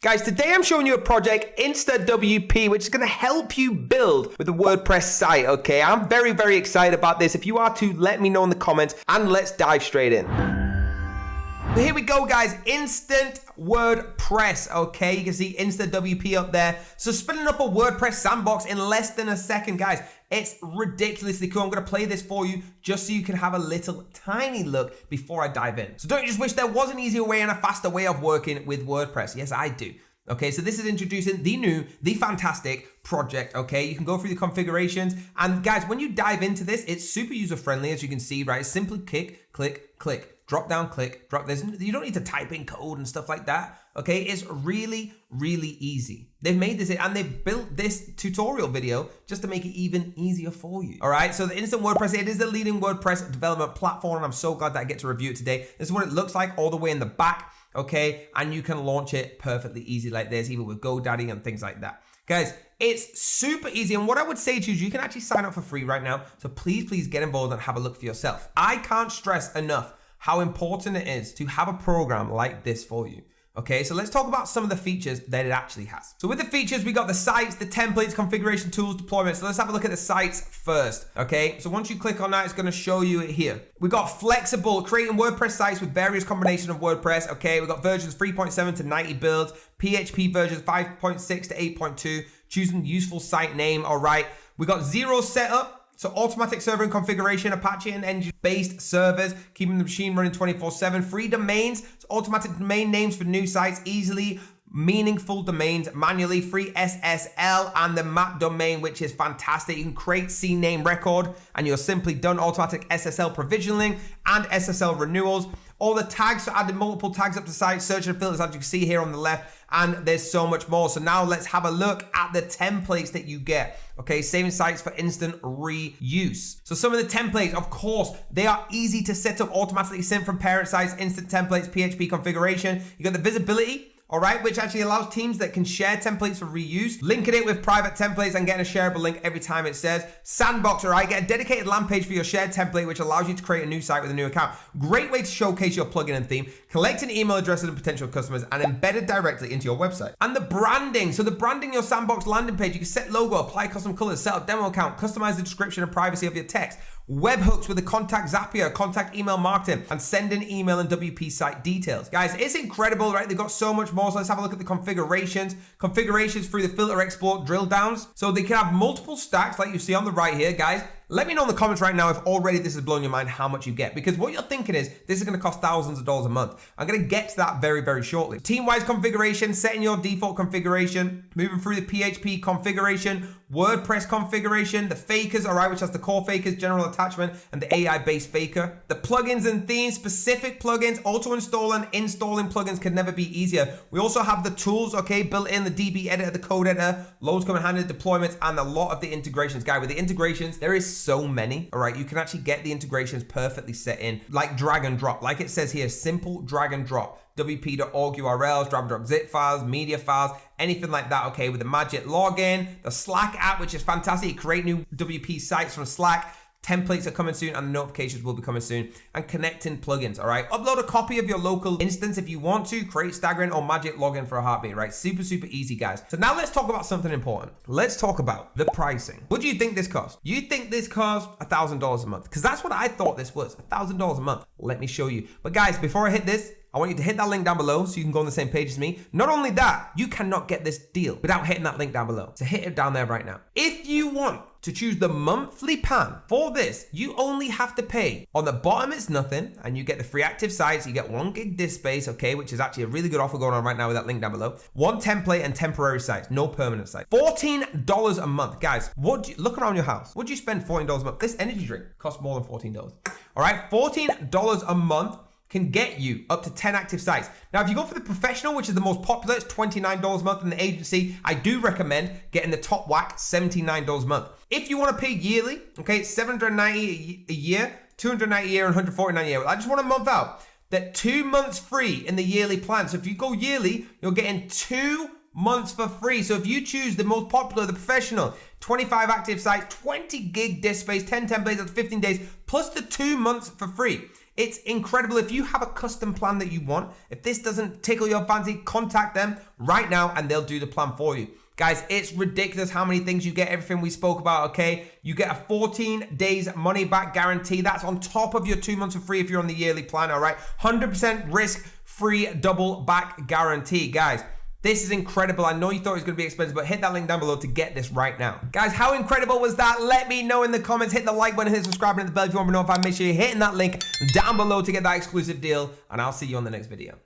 Guys, today I'm showing you a project, InstaWP, which is going to help you build with a WordPress site, okay? I'm very, very excited about this. If you are too, let me know in the comments, and let's dive straight in. So here we go, guys. Instant WordPress, okay? You can see InstaWP up there. So spinning up a WordPress sandbox in less than a second, guys. It's ridiculously cool. I'm going to play this for you just so you can have a little tiny look before I dive in. So don't you just wish there was an easier way and a faster way of working with WordPress? Yes, I do. Okay, so this is introducing the new, the fantastic project, okay? You can go through the configurations. And guys, when you dive into this, it's super user-friendly, as you can see, right? Simply click, click, click. Drop down, click, drop this. You don't need to type in code and stuff like that, okay? It's really, really easy. They've made this, and they've built this tutorial video just to make it even easier for you, all right? So the Instant WordPress, it is the leading WordPress development platform, and I'm so glad that I get to review it today. This is what it looks like all the way in the back, okay? And you can launch it perfectly easy like this, even with GoDaddy and things like that. Guys, it's super easy, and what I would say to you is you can actually sign up for free right now, so please get involved and have a look for yourself. I can't stress enough how important it is to have a program like this for you. Okay, so let's talk about some of the features that it actually has. So with the features, we got the sites, the templates, configuration tools, deployment. So let's have a look at the sites first, okay? So once you click on that, it's gonna show you it here. We got flexible, creating WordPress sites with various combinations of WordPress, okay? We got versions 3.7 to 90 builds, PHP versions 5.6 to 8.2, choosing useful site name, all right? We got zero setup, so automatic server and configuration, Apache and engine-based servers, keeping the machine running 24/7. Free domains, so automatic domain names for new sites, easily meaningful domains manually, free SSL and the map domain, which is fantastic. You can create CNAME record and you're simply done. Automatic SSL provisioning and SSL renewals. All the tags, so adding multiple tags up to site, search and filters, as you can see here on the left, and there's so much more. So now let's have a look at the templates that you get. Okay, saving sites for instant reuse. So some of the templates, of course, they are easy to set up, automatically sent from parent sites, instant templates, PHP configuration. You got the visibility, all right, which actually allows teams that can share templates for reuse, linking it with private templates and getting a shareable link every time it says. Sandbox, all right, get a dedicated land page for your shared template, which allows you to create a new site with a new account. Great way to showcase your plugin and theme, collecting email addresses of potential customers and embedded directly into your website. And the branding, so the branding your sandbox landing page, you can set logo, apply custom colors, set up demo account, customize the description and privacy of your text. Webhooks with the contact Zapier, contact email marketing, and send an email and WP site details. Guys, it's incredible, right? They've got so much more. So let's have a look at the configurations. Configurations through the filter export drill downs. So they can have multiple stacks like you see on the right here, guys. Let me know in the comments right now if already this is blowing your mind how much you get, because what you're thinking is this is going to cost thousands of dollars a month. I'm going to get to that very, very shortly. Team-wise configuration, setting your default configuration, moving through the PHP configuration, WordPress configuration, the fakers, all right, which has the core fakers, general attachment, and the AI-based faker. The plugins and themes, specific plugins, auto-installing, installing plugins can never be easier. We also have the tools, okay, built in, the DB editor, the code editor, loads come in handy, deployments, and a lot of the integrations. Guys, with the integrations, there is so many, all right? You can actually get the integrations perfectly set in, like drag and drop. Like it says here, simple drag and drop. WP.org URLs, drag and drop zip files, media files, anything like that, okay? With the Magic login, the Slack app, which is fantastic. Create new WP sites from Slack. Templates are coming soon and the notifications will be coming soon. And connecting plugins, all right? Upload a copy of your local instance if you want to. Create Staggering or Magic login for a heartbeat, right? Super, super easy, guys. So now let's talk about something important. Let's talk about the pricing. What do you think this costs? You think this costs $1,000 a month? Because that's what I thought this was, $1,000 a month. Let me show you. But guys, before I hit this, I want you to hit that link down below so you can go on the same page as me. Not only that, you cannot get this deal without hitting that link down below. So hit it down there right now. If you want to choose the monthly plan for this, you only have to pay. On the bottom, it's nothing, and you get the free active sites. You get 1 gig disk space, okay, which is actually a really good offer going on right now with that link down below. 1 template and temporary sites, no permanent sites. $14 a month, guys. Look around your house. Would you spend $14 a month? This energy drink costs more than $14. All right, $14 a month can get you up to 10 active sites. Now, if you go for the professional, which is the most popular, it's $29 a month. In the agency, I do recommend getting the top whack, $79 a month. If you want to pay yearly, okay, it's $790 a year, $290 a year, and $149 a year. I just want a month out. That 2 months free in the yearly plan. So if you go yearly, you're getting 2 months for free. So if you choose the most popular, the professional, 25 active sites, 20 gig disk space, 10 templates, that's 15 days, plus the 2 months for free. It's incredible. If you have a custom plan that you want, if this doesn't tickle your fancy, contact them right now and they'll do the plan for you. Guys, it's ridiculous how many things you get, everything we spoke about, okay? You get a 14 days money back guarantee. That's on top of your 2 months for free if you're on the yearly plan, all right? 100% risk-free double back guarantee. Guys, this is incredible. I know you thought it was going to be expensive, but hit that link down below to get this right now. Guys, how incredible was that? Let me know in the comments. Hit the like button, hit subscribe, and hit the bell if you want to be notified. Make sure you're hitting that link down below to get that exclusive deal, and I'll see you on the next video.